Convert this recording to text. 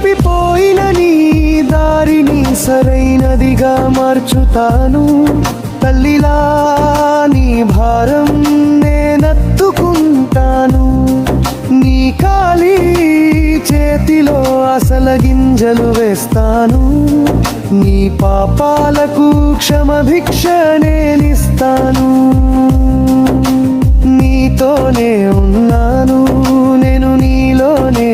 తప్పిపోయిన నీ దారిని సరైనదిగా మార్చుతాను. తల్లిలా నీ భారం నేనెత్తుకుంటాను. నీ ఖాళీ చేతిలో అసల గింజలు వేస్తాను. నీ పాపాలకు క్షమభిక్ష నేనిస్తాను. నీతోనే ఉన్నాను, నేను నీలోనే